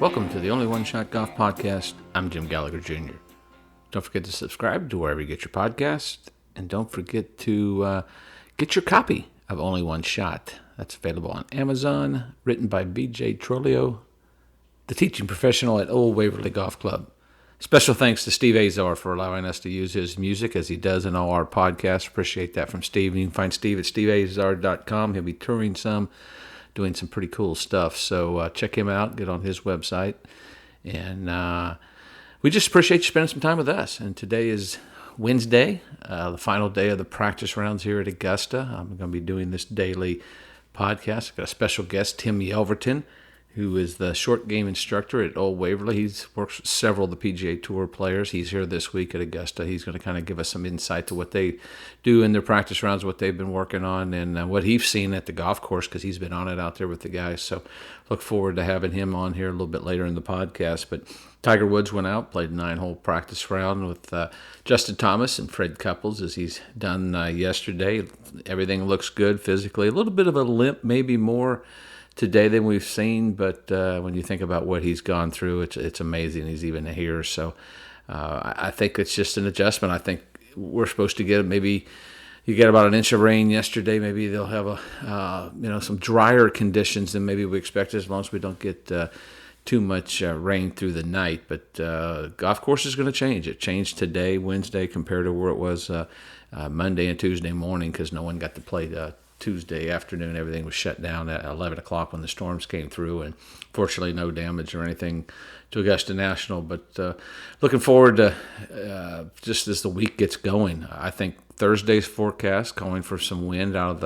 Welcome to the Only One Shot Golf Podcast. I'm Jim Gallagher Jr. Don't forget to subscribe to wherever you get your podcast. And don't forget to get your copy of Only One Shot. That's available on Amazon, written by B.J. Trolio, the teaching professional at Old Waverly Golf Club. Special thanks to Steve Azar for allowing us to use his music as he does in all our podcasts. Appreciate that from Steve. You can find Steve at steveazar.com. He'll be touring some, doing some pretty cool stuff. So check him out, get on his website. And we just appreciate you spending some time with us. And today is Wednesday, the final day of the practice rounds here at Augusta. I'm going to be doing this daily podcast. I've got a special guest, Tim Yelverton, who is the short game instructor at Old Waverly. He's works with several of the PGA Tour players. He's here this week at Augusta. He's going to kind of give us some insight to what they do in their practice rounds, what they've been working on, and what he's seen at the golf course, because he's been on it out there with the guys. So look forward to having him on here a little bit later in the podcast. But Tiger Woods went out, played a 9-hole practice round with Justin Thomas and Fred Couples, as he's done yesterday. Everything looks good physically. A little bit of a limp, maybe more today than we've seen, but when you think about what he's gone through, it's amazing he's even here. So I think it's just an adjustment. I think we're supposed to get maybe you get about an inch of rain yesterday. Maybe they'll have some drier conditions than maybe we expected, as long as we don't get too much rain through the night. But golf course is going to change. It changed today, Wednesday, compared to where it was Monday and Tuesday morning, because no one got to play Tuesday afternoon. Everything was shut down at 11 o'clock when the storms came through, and fortunately no damage or anything to Augusta National. But looking forward to just as the week gets going. I think Thursday's forecast calling for some wind out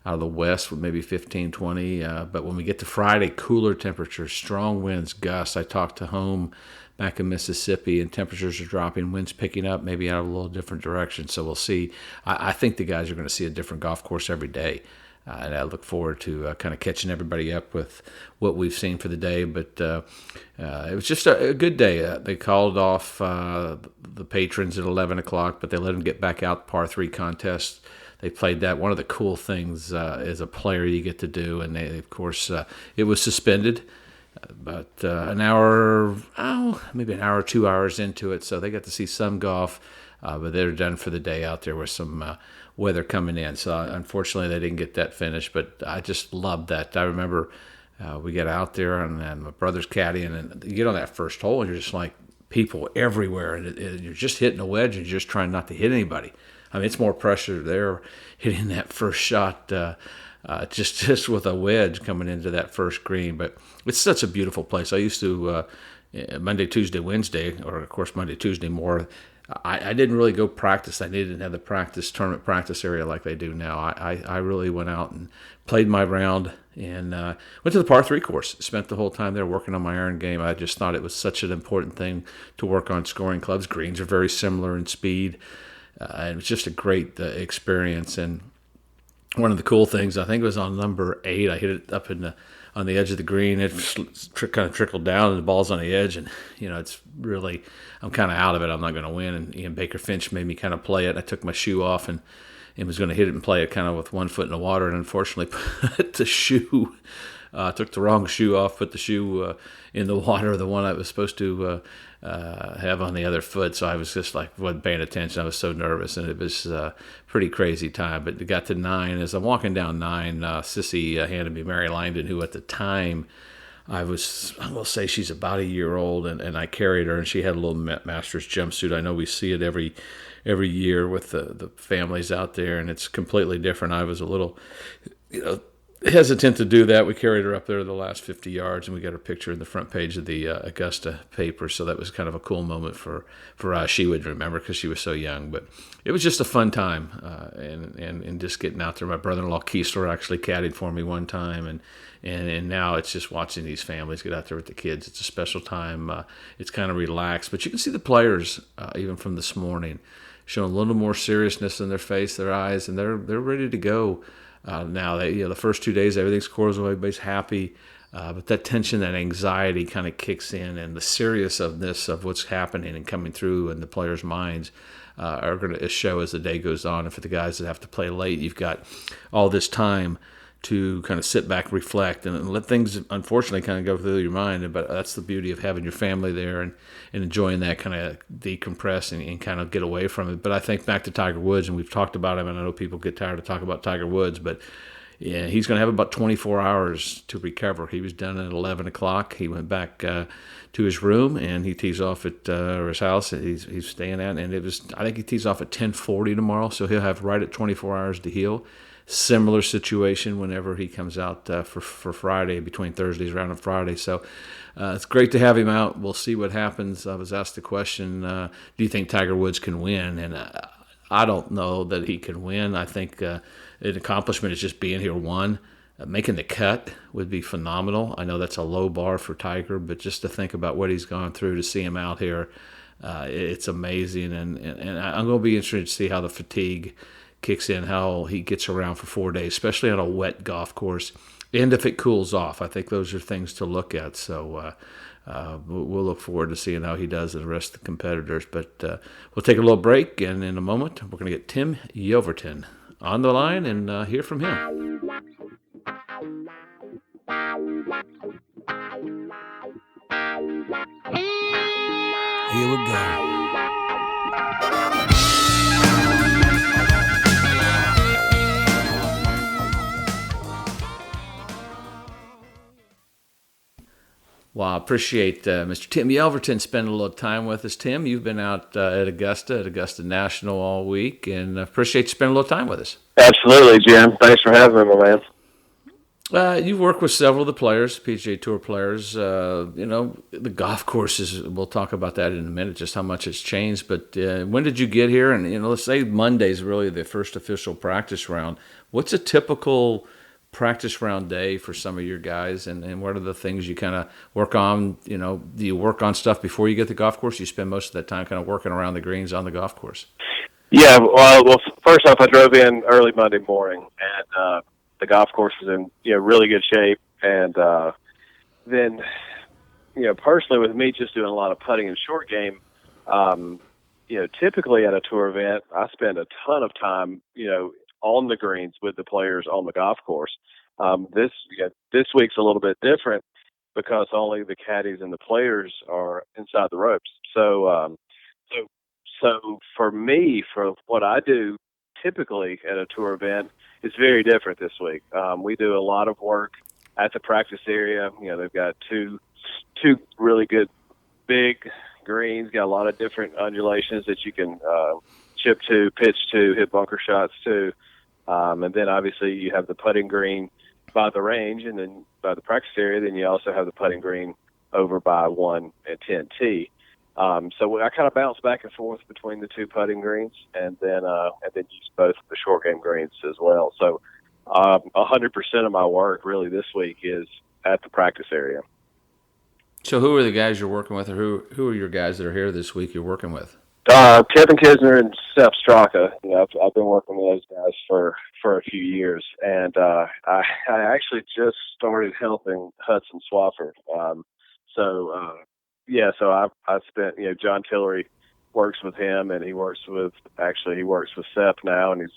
of the west with maybe 15, 20. But when we get to Friday, cooler temperatures, strong winds, gusts. I talked to home back in Mississippi, and temperatures are dropping, winds picking up, maybe out of a little different direction. So we'll see. I think the guys are going to see a different golf course every day. And I look forward to kind of catching everybody up with what we've seen for the day. But it was just a good day. They called off the patrons at 11 o'clock, but they let them get back out the par 3 contest. They played that. One of the cool things as a player you get to do. And they, of course, it was suspended. But an hour, maybe an hour, 2 hours into it, so they got to see some golf, but they're done for the day out there with some weather coming in. So unfortunately, they didn't get that finished, but I just loved that. I remember we got out there, and my brother's caddying, and you get on that first hole, and you're just like people everywhere, and you're just hitting a wedge, and you're just trying not to hit anybody. I mean, it's more pressure there hitting that first shot, just with a wedge coming into that first green. But it's such a beautiful place. I used to Monday, Tuesday, Wednesday, or of course Monday, Tuesday more. I didn't really go practice. I didn't have the tournament practice area like they do now. I really went out and played my round and went to the par 3 course. Spent the whole time there working on my iron game. I just thought it was such an important thing to work on scoring clubs. Greens are very similar in speed. And it was just a great experience. And one of the cool things, I think it was on number 8, I hit it up on the edge of the green. It kind of trickled down, and the ball's on the edge. And, it's really, I'm kind of out of it. I'm not going to win. And Ian Baker Finch made me kind of play it. I took my shoe off and was going to hit it and play it kind of with one foot in the water. And unfortunately, put the shoe, took the wrong shoe off, put the shoe in the water, the one I was supposed to have on the other foot. So I was just wasn't paying attention. I was so nervous, and it was a pretty crazy time. But it got to 9. As I'm walking down 9, Sissy handed me Mary Langdon, who at the time I will say she's about a year old, and I carried her, and she had a little Masters jumpsuit. I know we see it every year with the families out there, and it's completely different. I was a little, hesitant to do that. We carried her up there the last 50 yards, and we got her picture in the front page of the Augusta paper. So that was kind of a cool moment for us. She would remember because she was so young. But it was just a fun time, and just getting out there. My brother-in-law Kisner actually caddied for me one time, and now it's just watching these families get out there with the kids. It's a special time. It's kind of relaxed, but you can see the players even from this morning showing a little more seriousness in their face, their eyes, and they're ready to go. Now, the first 2 days, everything's course, everybody's happy, but that tension, that anxiety kind of kicks in, and the seriousness of what's happening and coming through in the players' minds are going to show as the day goes on. And for the guys that have to play late, you've got all this time to kind of sit back, reflect, and let things, unfortunately, kind of go through your mind. But that's the beauty of having your family there and enjoying that kind of decompress and kind of get away from it. But I think back to Tiger Woods, and we've talked about him, and I know people get tired of talking about Tiger Woods, but yeah, he's going to have about 24 hours to recover. He was done at 11 o'clock. He went back to his room, and he tees off at his house. He's staying at, and I think he tees off at 10:40 tomorrow, so he'll have right at 24 hours to heal. Similar situation whenever he comes out for Friday, between Thursday's round and Friday. So it's great to have him out. We'll see what happens. I was asked the question, do you think Tiger Woods can win? And I don't know that he can win. I think an accomplishment is just being here one. Making the cut would be phenomenal. I know that's a low bar for Tiger, but just to think about what he's gone through to see him out here, it's amazing. And I'm going to be interested to see how the fatigue kicks in, how he gets around for 4 days, especially on a wet golf course, and if it cools off. I think those are things to look at. So we'll look forward to seeing how he does and the rest of the competitors. But we'll take a little break, and in a moment, we're going to get Tim Yelverton on the line and hear from him. Here we go. Well, I appreciate Mr. Tim Yelverton spending a little time with us. Tim, you've been out at Augusta National all week, and I appreciate you spending a little time with us. Absolutely, Jim. Thanks for having me, my man. You've worked with several of the players, PGA Tour players. The golf courses, we'll talk about that in a minute, just how much it's changed. But when did you get here? And, let's say Monday's really the first official practice round. What's a typical practice round day for some of your guys, and what are the things you kind of work on? Do you work on stuff before you get to the golf course? You spend most of that time kind of working around the greens on the golf course. Yeah, well, first off, I drove in early Monday morning, and the golf course was in really good shape. And then, personally with me just doing a lot of putting and short game, typically at a tour event, I spend a ton of time, on the greens with the players on the golf course. This week's a little bit different because only the caddies and the players are inside the ropes. So for me, for what I do typically at a tour event, it's very different this week. We do a lot of work at the practice area. They've got two really good big greens, got a lot of different undulations that you can chip to, pitch to, hit bunker shots to. And then obviously you have the putting green by the range, and then by the practice area, then you also have the putting green over by 1 and 10T. So I kind of bounce back and forth between the two putting greens, and then use both the short game greens as well. So 100% of my work really this week is at the practice area. So who are the guys you're working with, or who are your guys that are here this week you're working with? Kevin Kisner and Sepp Straka. I've been working with those guys for a few years, and I actually just started helping Hudson Swafford. So I've spent, John Tillery works with him, and he works with Sepp now, and he's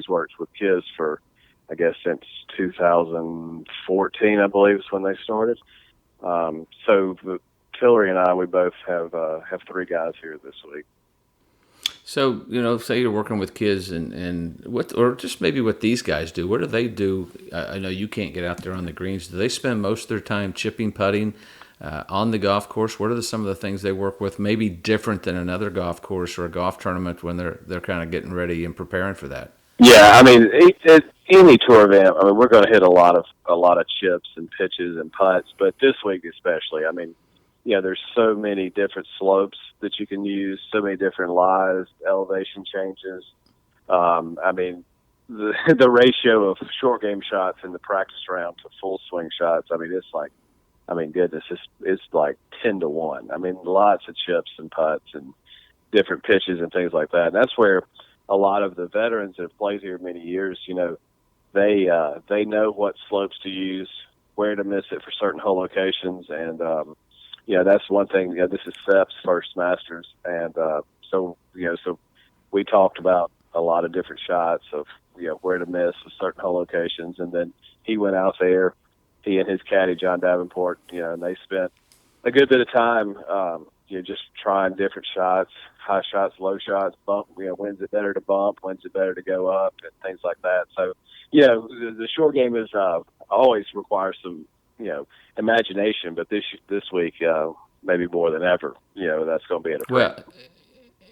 worked with Kiz for, I guess, since 2014, I believe is when they started. So Tillery and I, we both have 3 guys here this week. So, say you're working with kids and or just maybe what these guys do. What do they do? I know you can't get out there on the greens. Do they spend most of their time chipping, putting on the golf course? What are some of the things they work with, maybe different than another golf course or a golf tournament when they're kind of getting ready and preparing for that? Yeah, I mean, any tour event, we're going to hit a lot of chips and pitches and putts, but this week especially, there's so many different slopes that you can use, so many different lies, elevation changes. The ratio of short game shots in the practice round to full swing shots, it's like 10-1. Lots of chips and putts and different pitches and things like that. And that's where a lot of the veterans that have played here many years, they know what slopes to use, where to miss it for certain hole locations, and that's one thing. This is Sepp's first Masters, and so we talked about a lot of different shots of where to miss with certain hole locations. And then he went out there, he and his caddy John Davenport, and they spent a good bit of time, just trying different shots, high shots, low shots, bump. When's it better to bump? When's it better to go up? And things like that. So, the short game is always requires some, imagination. But this week, maybe more than ever, that's going to be an Well,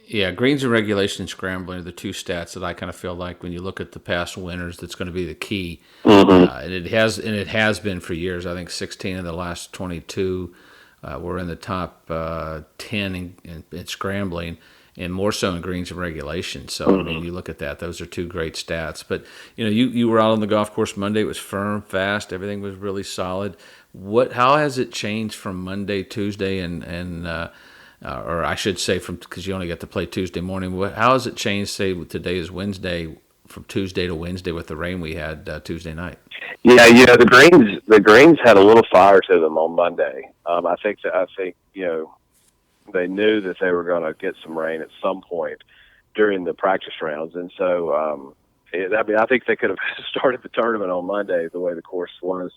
yeah, greens and regulation and scrambling are the two stats that I kind of feel like when you look at the past winners, that's going to be the key. And it has been for years. I think 16 of the last 22 were in the top 10 in scrambling, and more so in greens and regulation. So I mean, you look at that; those are two great stats. But you were out on the golf course Monday. It was firm, fast. Everything was really solid. How has it changed from Monday, Tuesday, and or I should say because you only get to play Tuesday morning. How has it changed? Say today is Wednesday, from Tuesday to Wednesday with the rain we had Tuesday night. Yeah, the greens had a little fire to them on Monday. I think they knew that they were going to get some rain at some point during the practice rounds, and so I think they could have started the tournament on Monday the way the course was,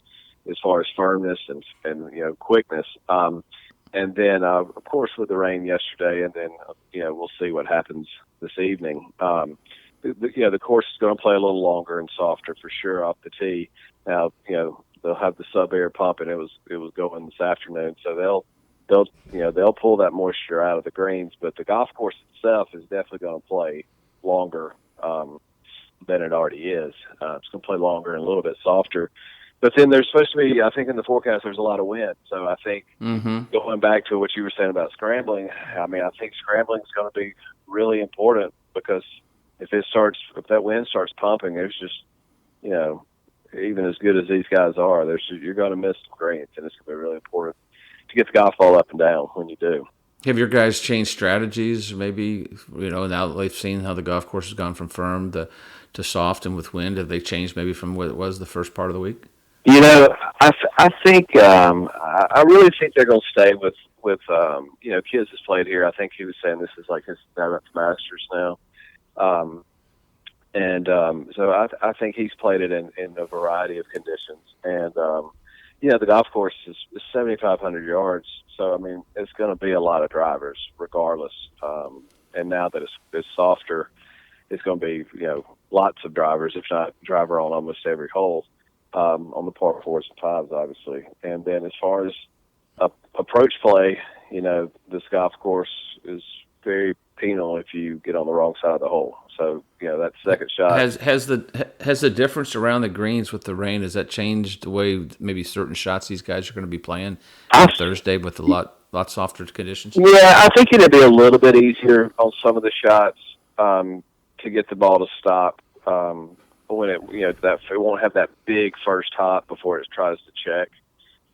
as far as firmness and quickness. And then, of course, with the rain yesterday, and then, we'll see what happens this evening. The course is going to play a little longer and softer for sure off the tee. Now, they'll have the sub-air pump, and it was going this afternoon, so they'll pull that moisture out of the greens. But the golf course itself is definitely going to play longer than it already is. It's going to play longer and a little bit softer. But then there's supposed to be, I think in the forecast, there's a lot of wind. So I think going back to what you were saying about scrambling, I think scrambling is going to be really important, because if that wind starts pumping, there's just, even as good as these guys are, you're going to miss some greens, and it's going to be really important to get the golf ball up and down when you do. Have your guys changed strategies? Maybe, now that they've seen how the golf course has gone from firm to soft and with wind, have they changed maybe from what it was the first part of the week? I think I really think they're going to stay with Kids has played here. I think he was saying this is like his 7th Masters now, so I think he's played it in a variety of conditions. And the golf course is 7,500 yards, so it's going to be a lot of drivers regardless. And now that it's softer, it's going to be lots of drivers, if not driver on almost every hole. On the par 4s and 5s, obviously. And then as far as approach play, this golf course is very penal if you get on the wrong side of the hole. So, that second shot. Has the difference around the greens with the rain, has that changed the way maybe certain shots these guys are going to be playing on Thursday with a lot softer conditions? Yeah, I think it'll be a little bit easier on some of the shots to get the ball to stop. When it won't have that big first hop before it tries to check.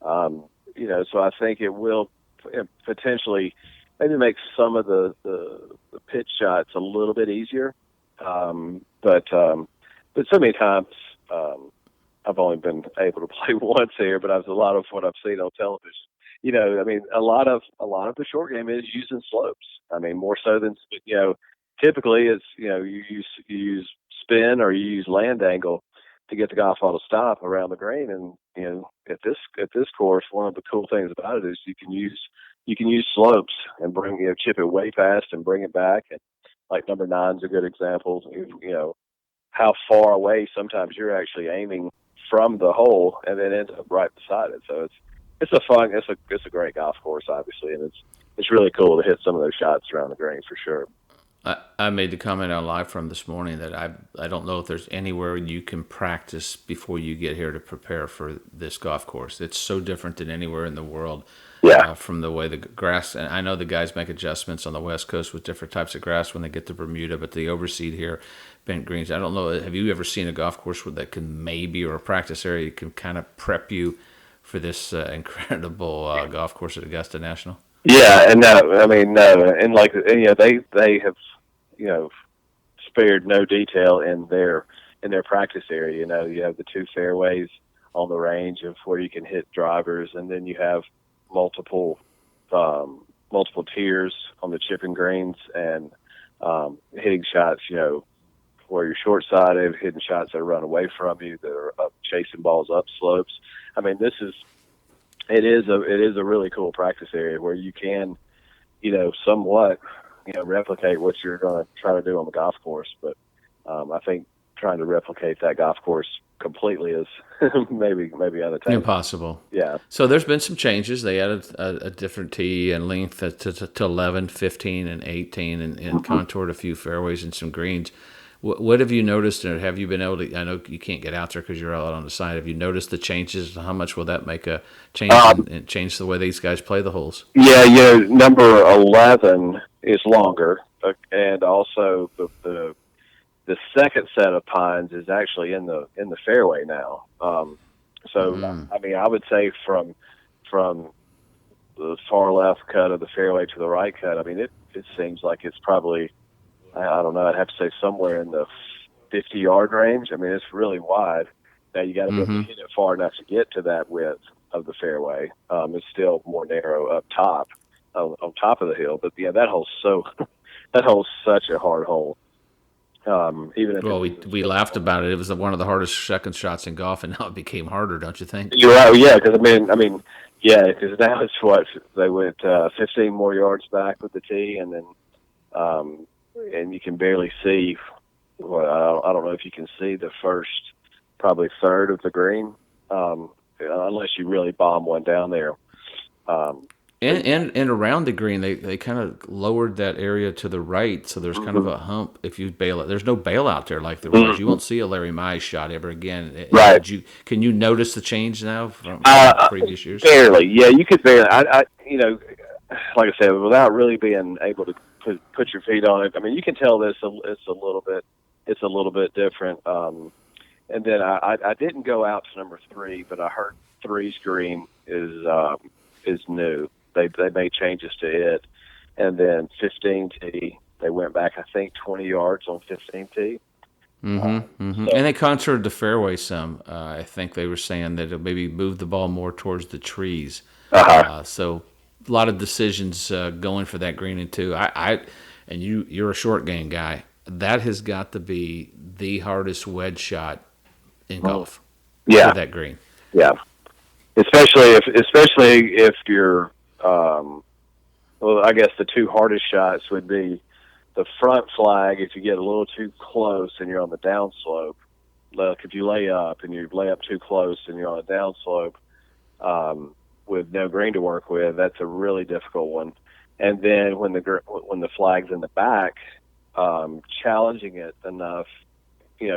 So I think it will potentially maybe make some of the pitch shots a little bit easier. But so many times I've only been able to play once here, but a lot of what I've seen on television. A lot of the short game is using slopes. More so than typically it's you use spin or you use land angle to get the golf ball to stop around the green. And at this course, one of the cool things about it is you can use slopes and bring chip it way past and bring it back. And like number 9's a good example. How far away sometimes you're actually aiming from the hole and then ends up right beside it. So it's a great golf course, obviously, and it's really cool to hit some of those shots around the green for sure. I made the comment on live from this morning that I don't know if there's anywhere you can practice before you get here to prepare for this golf course. It's so different than anywhere in the world. Yeah. From the way the grass, and I know the guys make adjustments on the West Coast with different types of grass when they get to Bermuda, but the overseed here, bent greens. I don't know. Have you ever seen a golf course that can or a practice area can kind of prep you for this incredible golf course at Augusta National? Yeah, and no, and they have, spared no detail in their practice area. You have the 2 fairways on the range of where you can hit drivers, and then you have multiple tiers on the chipping greens and hitting shots, where you're short-sided, hitting shots that run away from you, that are chasing balls up slopes. I mean, it is a really cool practice area where you can, somewhat, replicate what you're going to try to do on the golf course. But I think trying to replicate that golf course completely is maybe unattainable. Impossible. Yeah. So there's been some changes. They added a different tee and length to 11, 15, and 18, and contoured a few fairways and some greens. What have you noticed, or have you been able to? I know you can't get out there because you're out on the side. Have you noticed the changes? How much will that make a change and change the way these guys play the holes? Yeah, number 11 is longer, and also the second set of pines is actually in the fairway now. I mean, I would say from the far left cut of the fairway to the right cut, I mean, it seems like it's probably, I don't know, I'd have to say somewhere in the 50-yard range. I mean, it's really wide. Now you got to be able to hit it far enough to get to that width of the fairway. It's still more narrow up top, on top of the hill. But yeah, that hole's such a hard hole. Even if we laughed about it. It was one of the hardest second shots in golf, and now it became harder, don't you think? You're right. Yeah, because because now it's what they went 15 more yards back with the tee, and then and you can barely see. Well, I don't know if you can see the first probably third of the green, unless you really bomb one down there. And around the green, they kind of lowered that area to the right, so there's kind of a hump if you bail it. There's no bailout there like there was. You won't see a Larry Mize shot ever again. Right. Can you notice the change now from previous years? Barely. Yeah, you could barely. I like I said, without really being able to put your feet on it. I mean, you can tell this. It's a little bit different. And then I didn't go out to number 3, but I heard 3's green is new. They made changes to it, and then 15T, they went back, I think, 20 yards on 15T. And they contoured the fairway some. I think they were saying that it maybe moved the ball more towards the trees. So a lot of decisions going for that green and 2. And you're a short game guy. That has got to be the hardest wedge shot in golf. Yeah, for that green. Yeah, especially if you're. Well, I guess the 2 hardest shots would be the front flag if you get a little too close and you're on the downslope. Like if you lay up and you lay up too close and you're on a downslope with no green to work with, that's a really difficult one. And then when the flag's in the back, challenging it enough,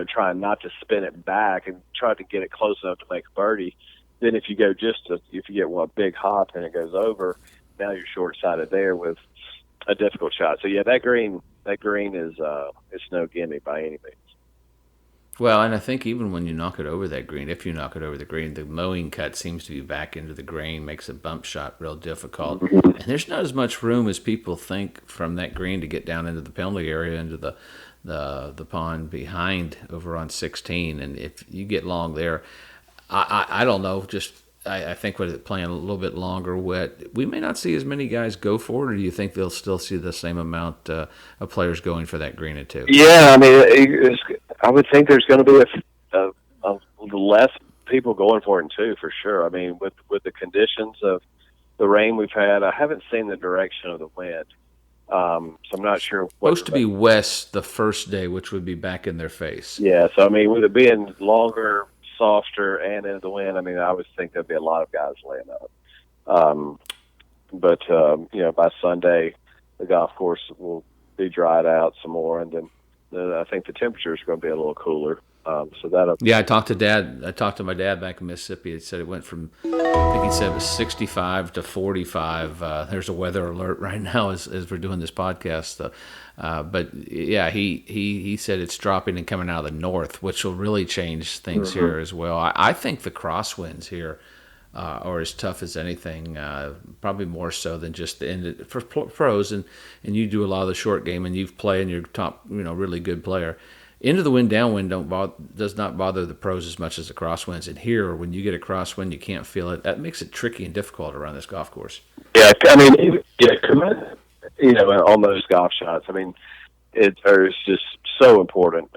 trying not to spin it back and try to get it close enough to make a birdie. Then if you get one big hop and it goes over, now you're short-sided there with a difficult shot. So yeah, that green is it's no gimme by any means. Well, and I think even when you knock it over that green, if you knock it over the green, the mowing cut seems to be back into the green, makes a bump shot real difficult. And there's not as much room as people think from that green to get down into the penalty area, into the pond behind over on 16. And if you get long there, I don't know, I think with it playing a little bit longer wet, we may not see as many guys go for it, or do you think they'll still see the same amount of players going for that green at 2? Yeah, I mean, I would think there's going to be a less people going for it in 2 for sure. I mean, with the conditions of the rain we've had, I haven't seen the direction of the wind, so I'm not sure. Supposed to be west the first day, which would be back in their face. Yeah, so I mean, with it being longer, softer, and into the wind, I mean, I would think there'd be a lot of guys laying up. But by Sunday, the golf course will be dried out some more, and then I think the temperature is going to be a little cooler. So that'll. Yeah, I talked to my dad back in Mississippi. He said it went from, I think he said it was 65 to 45. There's a weather alert right now as we're doing this podcast. But yeah, he said it's dropping and coming out of the north, which will really change things here as well. I think the crosswinds here are as tough as anything, probably more so than just the end for pros. And you do a lot of the short game, and you've played, and you're top, really good player. Into the wind, downwind does not bother the pros as much as the crosswinds. And here, when you get a crosswind, you can't feel it. That makes it tricky and difficult around this golf course. Yeah, I mean, on those golf shots, I mean, there's just so important.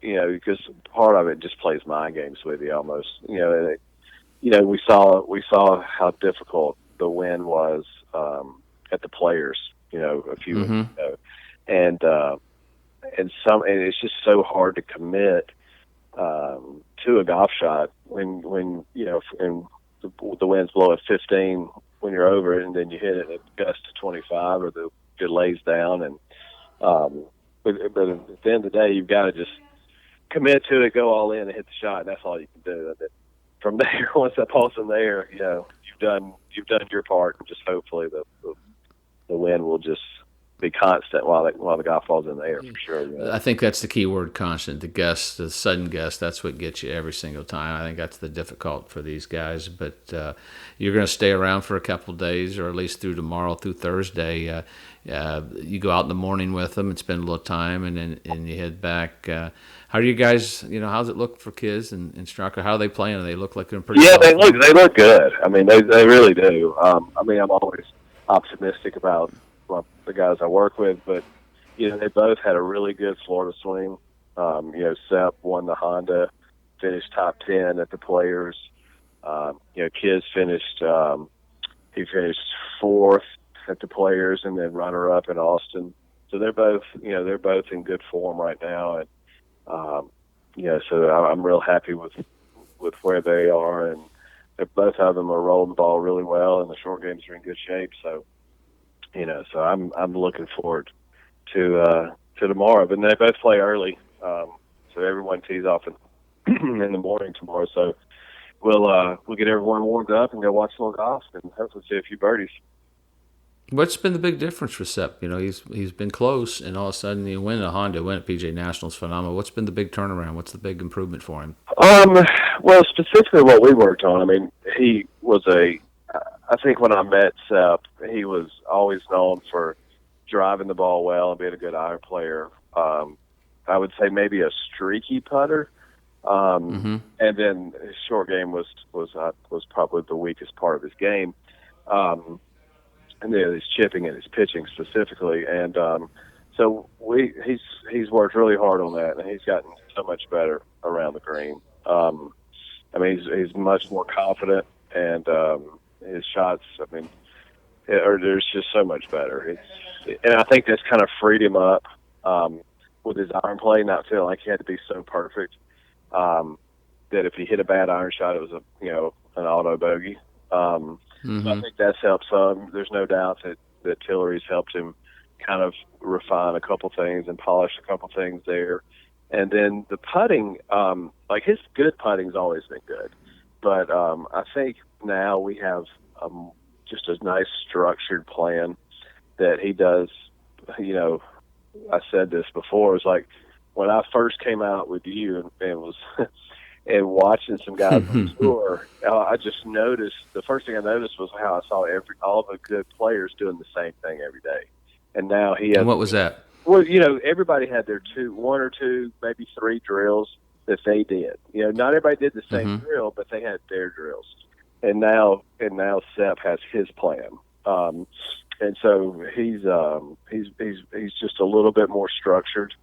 Because part of it just plays mind games with you almost. We saw how difficult the win was at the Players. A few weeks ago, and it's just so hard to commit to a golf shot when and the wind's blowing 15 when you're over it, and then you hit it at gust to 25, or it lays down, and but at the end of the day, you've got to just commit to it, go all in, and hit the shot. And that's all you can do. And from there, once that ball's in there, you've done your part, and just hopefully the wind will just be constant while the golf ball's in the air, for sure. I think that's the key word, constant. The sudden gust, that's what gets you every single time. I think that's the difficult for these guys. But you're going to stay around for a couple of days, or at least through tomorrow, through Thursday. You go out in the morning with them and spend a little time, and you head back. How do you guys? How's it look for Kiz and Straka? How are they playing? Do they look like they're pretty? Yeah, they look good. I mean, they really do. I'm always optimistic about the guys I work with, but they both had a really good Florida swing. Sepp won the Honda, finished top 10 at the Players. Kiz finished fourth at the Players, and then runner up in Austin. So they're both in good form right now, and so I'm real happy with where they are, and both of them are rolling the ball really well, and the short games are in good shape. So so I'm looking forward to tomorrow. But they both play early, so everyone tees off in the morning tomorrow. So we'll get everyone warmed up and go watch a little golf and hopefully see a few birdies. What's been the big difference for Sepp? He's been close, and all of a sudden he win a Honda, win at PGA Nationals, phenomenal. What's been the big turnaround? What's the big improvement for him? Well, specifically what we worked on. I mean, he was I think when I met Sepp, he was always known for driving the ball well and being a good iron player. I would say maybe a streaky putter, and then his short game was probably the weakest part of his game. And then his chipping and his pitching specifically, and so he's worked really hard on that, and he's gotten so much better around the green. He's much more confident, and his shots, there's just so much better. And I think that's kind of freed him up with his iron play, not feeling like he had to be so perfect that if he hit a bad iron shot, it was an auto bogey. So I think that's helped some. There's no doubt that Tillery's helped him kind of refine a couple things and polish a couple things there. And then the putting, his good putting's always been good. But I think now we have just a nice structured plan that he does. I said this before. It's like when I first came out with you and was and watching some guys on the tour, I just noticed, the first thing I noticed was how I saw all the good players doing the same thing every day. And now he has. And what was that? Well, everybody had their one or two, maybe three drills that they did. Not everybody did the same drill, but they had their drills. And now Sepp has his plan. And so he's just a little bit more structured.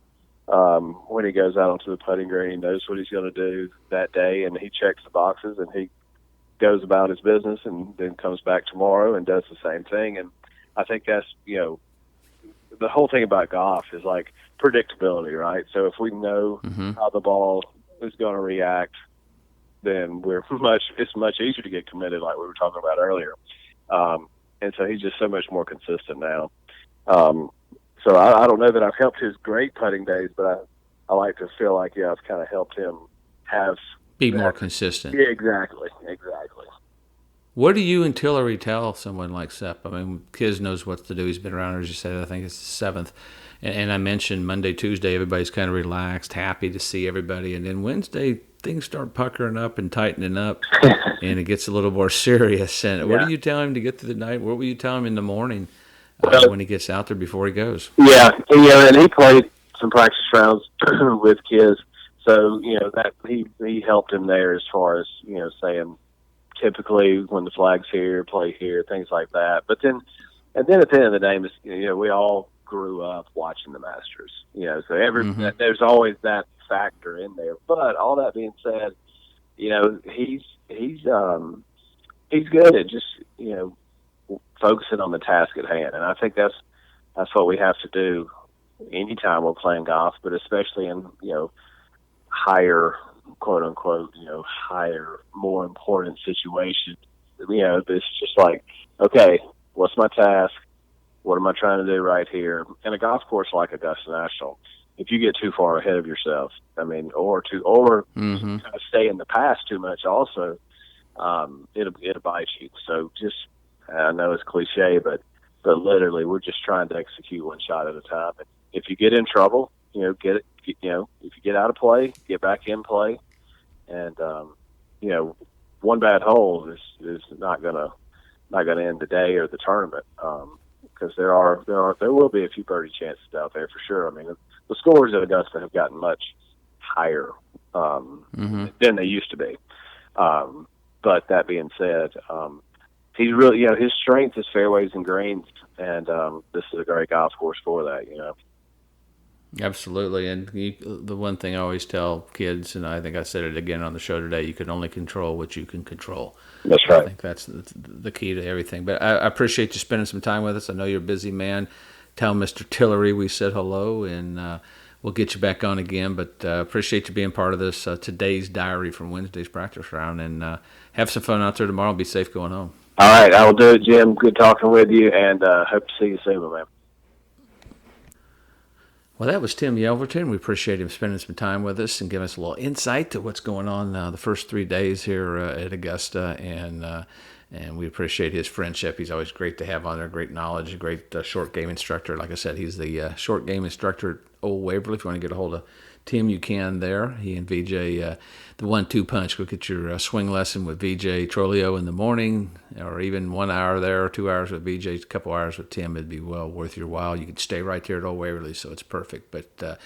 When he goes out onto the putting green, he knows what he's going to do that day, and he checks the boxes, and he goes about his business, and then comes back tomorrow and does the same thing. And I think that's, the whole thing about golf is like predictability, right? So if we know how the ball is going to react, then it's much easier to get committed, like we were talking about earlier. And so he's just so much more consistent now. So I don't know that I've helped his great putting days, but I like to feel like, I've kind of helped him be more consistent. Yeah, exactly. What do you and Tillery tell someone like Sepp? Kiz knows what to do. He's been around, as you said, I think it's the seventh. And I mentioned Monday, Tuesday, everybody's kind of relaxed, happy to see everybody. And then Wednesday, things start puckering up and tightening up, and it gets a little more serious. And what do you tell him to get through the night? What will you tell him in the morning when he gets out there before he goes? Yeah, and he played some practice rounds with Kiz. So, that he helped him there as far as, saying typically when the flag's here, play here, things like that. But then at the end of the day, we all grew up watching the Masters. So there's always that factor in there. But all that being said, he's good at just focusing on the task at hand, and I think that's what we have to do anytime we're playing golf, but especially in higher, quote unquote, higher, more important situations. It's just like, okay, what's my task? What am I trying to do right here? And a golf course like Augusta National, if you get too far ahead of yourself, or kind of stay in the past too much, also, it'll bite you. So just, I know it's cliche, but literally, we're just trying to execute one shot at a time. And if you get in trouble, if you get out of play, get back in play, and one bad hole is not gonna end the day or the tournament, because there will be a few birdie chances out there for sure. The scores at Augusta have gotten much higher than they used to be. But that being said, he's really, his strength is fairways and greens, and this is a great golf course for that. Absolutely, and the one thing I always tell kids, and I think I said it again on the show today, you can only control what you can control. That's right. I think that's the key to everything. But I appreciate you spending some time with us. I know you're a busy man. Tell Mr. Tillery we said hello, and we'll get you back on again. But appreciate you being part of this today's diary from Wednesday's practice round, and have some fun out there tomorrow. Be safe going home. All right, I will do it, Jim. Good talking with you, and hope to see you soon, my man. Well, that was Tim Yelverton. We appreciate him spending some time with us and giving us a little insight to what's going on the first 3 days here at Augusta, and we appreciate his friendship. He's always great to have on there, great knowledge, a great short game instructor. Like I said, he's the short game instructor at Old Waverly. If you want to get a hold of Tim, you can there. He and VJ, the 1-2 punch. Go get your swing lesson with VJ Trolio in the morning, or even 1 hour there, or 2 hours with VJ, a couple hours with Tim. It'd be well worth your while. You could stay right here at Old Waverly, so it's perfect. But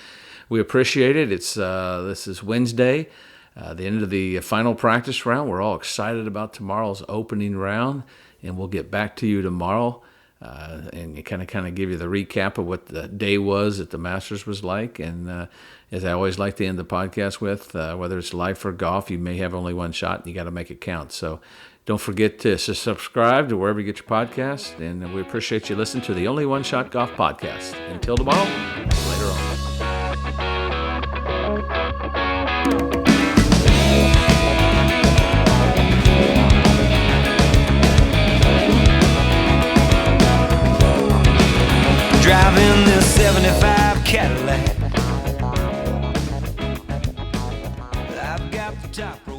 we appreciate it. It's this is Wednesday, the end of the final practice round. We're all excited about tomorrow's opening round, and we'll get back to you tomorrow. And kind of give you the recap of what the day was at the Masters was like. And as I always like to end the podcast with, whether it's life or golf, you may have only one shot, and you got to make it count. So don't forget to subscribe to wherever you get your podcast. And we appreciate you listening to the Only One Shot Golf Podcast. Until tomorrow, later on. Driving this 75 Cadillac, I've got the top roll.